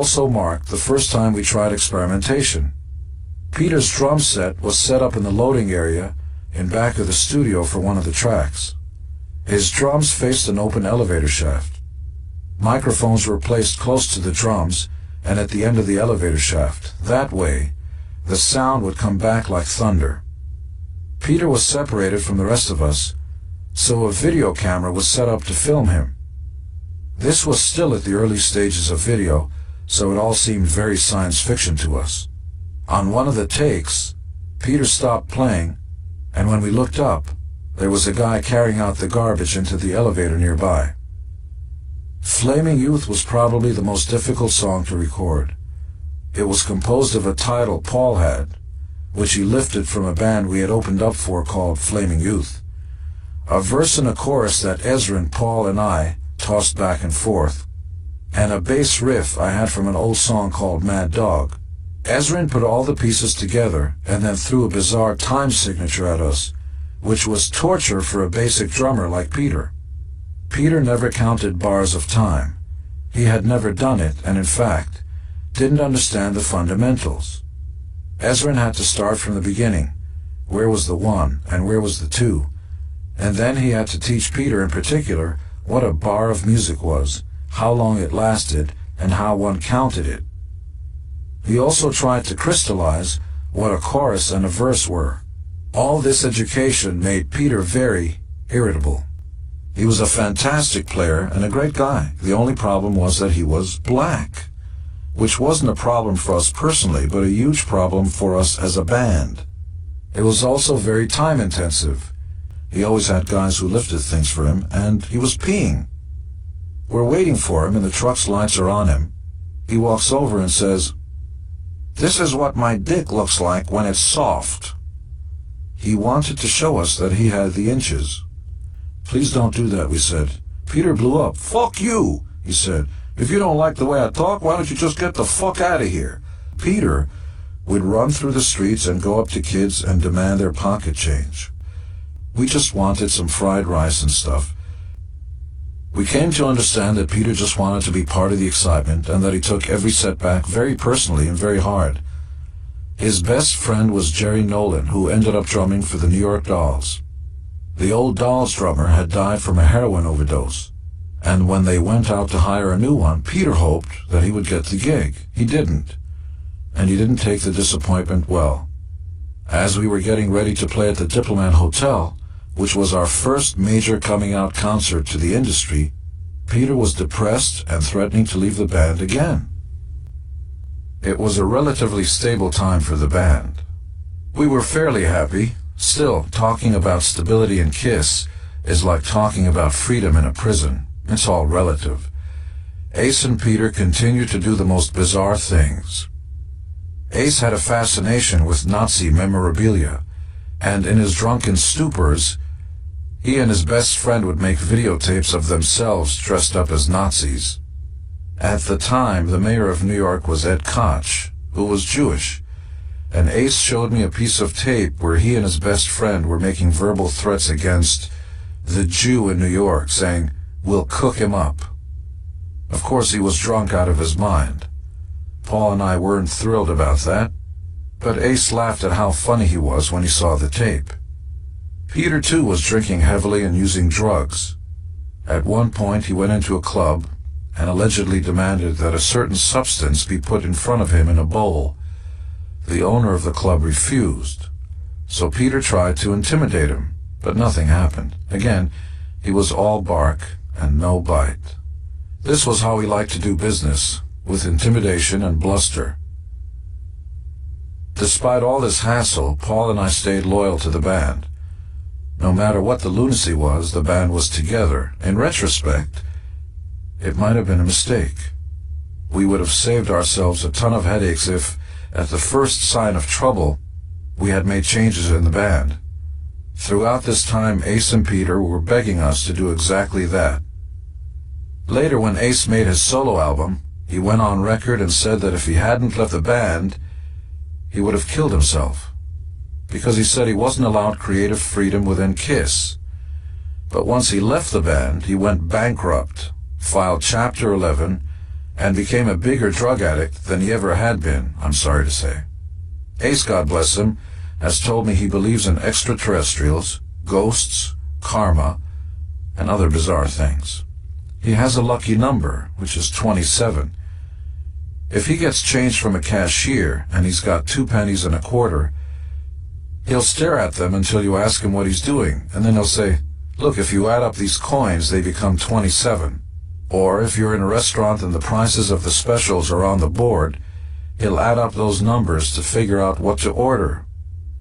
also marked the first time we tried experimentation. Peter's drum set was set up in the loading area in back of the studio for one of the tracks. His drums faced an open elevator shaft. Microphones were placed close to the drums and at the end of the elevator shaft. That way, the sound would come back like thunder. Peter was separated from the rest of us, so a video camera was set up to film him. This was still at the early stages of video, so it all seemed very science fiction to us. On one of the takes, Peter stopped playing, and when we looked up, there was a guy carrying out the garbage into the elevator nearby. Flaming Youth was probably the most difficult song to record. It was composed of a title Paul had, which he lifted from a band we had opened up for called Flaming Youth. A verse and a chorus that Ezra, Paul, and I tossed back and forth, and a bass riff I had from an old song called Mad Dog. Ezra put all the pieces together and then threw a bizarre time signature at us, which was torture for a basic drummer like Peter. Peter never counted bars of time. He had never done it, and in fact, didn't understand the fundamentals. Ezra had to start from the beginning. Where was the 1 and where was the 2? And then he had to teach Peter in particular what a bar of music was, how long it lasted, and how one counted it. He also tried to crystallize what a chorus and a verse were. All this education made Peter very irritable. He was a fantastic player and a great guy. The only problem was that he was black, which wasn't a problem for us personally, but a huge problem for us as a band. It was also very time-intensive. He always had guys who lifted things for him, and he was peeing. We're waiting for him, and the truck's lights are on him. He walks over and says, "This is what my dick looks like when it's soft." He wanted to show us that he had the inches. "Please don't do that," we said. Peter blew up. "Fuck you," he said. "If you don't like the way I talk, why don't you just get the fuck out of here?" Peter would run through the streets and go up to kids and demand their pocket change. We just wanted some fried rice and stuff. We came to understand that Peter just wanted to be part of the excitement and that he took every setback very personally and very hard. His best friend was Jerry Nolan, who ended up drumming for the New York Dolls. The old Dolls drummer had died from a heroin overdose, and when they went out to hire a new one, Peter hoped that he would get the gig. He didn't, and he didn't take the disappointment well. As we were getting ready to play at the Diplomat Hotel, which was our first major coming-out concert to the industry, Peter was depressed and threatening to leave the band again. It was a relatively stable time for the band. We were fairly happy. Still, talking about stability in Kiss is like talking about freedom in a prison. It's all relative. Ace and Peter continued to do the most bizarre things. Ace had a fascination with Nazi memorabilia, and in his drunken stupors, he and his best friend would make videotapes of themselves dressed up as Nazis. At the time, the mayor of New York was Ed Koch, who was Jewish, and Ace showed me a piece of tape where he and his best friend were making verbal threats against the Jew in New York, saying, "We'll cook him up." Of course, he was drunk out of his mind. Paul and I weren't thrilled about that, but Ace laughed at how funny he was when he saw the tape. Peter, too, was drinking heavily and using drugs. At one point, he went into a club and allegedly demanded that a certain substance be put in front of him in a bowl. The owner of the club refused, so Peter tried to intimidate him, but nothing happened. Again, he was all bark and no bite. This was how he liked to do business, with intimidation and bluster. Despite all this hassle, Paul and I stayed loyal to the band. No matter what the lunacy was, the band was together. In retrospect, it might have been a mistake. We would have saved ourselves a ton of headaches if, at the first sign of trouble, we had made changes in the band. Throughout this time, Ace and Peter were begging us to do exactly that. Later, when Ace made his solo album, he went on record and said that if he hadn't left the band, he would have killed himself, because he said he wasn't allowed creative freedom within Kiss. But once he left the band, he went bankrupt, filed Chapter 11, and became a bigger drug addict than he ever had been, I'm sorry to say. Ace, God bless him, has told me he believes in extraterrestrials, ghosts, karma, and other bizarre things. He has a lucky number, which is 27. If he gets change from a cashier and he's got 2 pennies and a quarter, he'll stare at them until you ask him what he's doing, and then he'll say, "Look, if you add up these coins, they become 27. Or if you're in a restaurant and the prices of the specials are on the board, he'll add up those numbers to figure out what to order.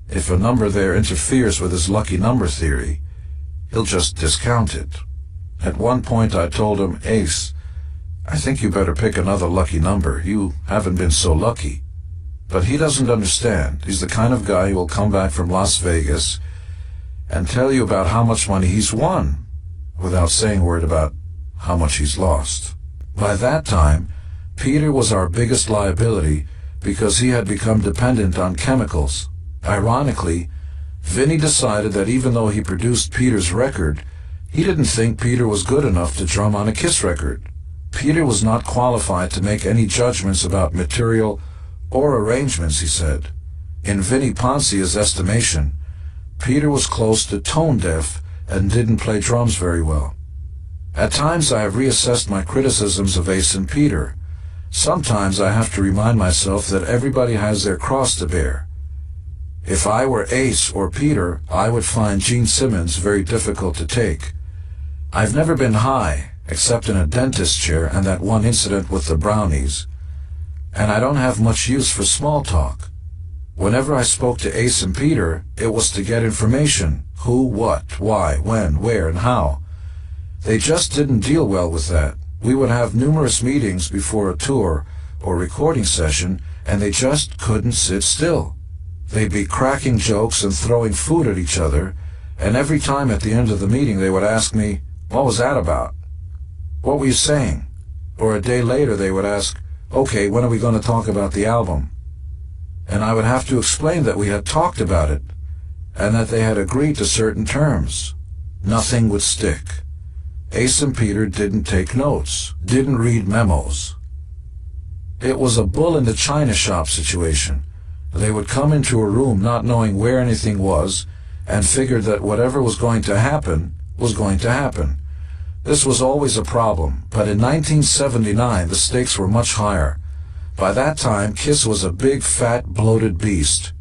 If a number there interferes with his lucky number theory, he'll just discount it. At one point I told him, "Ace, I think you better pick another lucky number. You haven't been so lucky." But he doesn't understand. He's the kind of guy who will come back from Las Vegas and tell you about how much money he's won without saying a word about how much he's lost. By that time, Peter was our biggest liability because he had become dependent on chemicals. Ironically, Vinny decided that even though he produced Peter's record, he didn't think Peter was good enough to drum on a Kiss record. Peter was not qualified to make any judgments about material or arrangements, he said. In Vinny Poncia's estimation, Peter was close to tone deaf and didn't play drums very well. At times I have reassessed my criticisms of Ace and Peter. Sometimes I have to remind myself that everybody has their cross to bear. If I were Ace or Peter, I would find Gene Simmons very difficult to take. I've never been high, except in a dentist chair and that one incident with the brownies, and I don't have much use for small talk. Whenever I spoke to Ace and Peter, it was to get information: who, what, why, when, where, and how. They just didn't deal well with that. We would have numerous meetings before a tour or recording session, and they just couldn't sit still. They'd be cracking jokes and throwing food at each other, and every time at the end of the meeting they would ask me, "What was that about? What were you saying?" Or a day later they would ask, "Okay, when are we going to talk about the album?" And I would have to explain that we had talked about it, and that they had agreed to certain terms. Nothing would stick. Ace and Peter didn't take notes, didn't read memos. It was a bull in the china shop situation. They would come into a room not knowing where anything was, and figured that whatever was going to happen was going to happen. This was always a problem, but in 1979 the stakes were much higher. By that time, Kiss was a big, fat, bloated beast.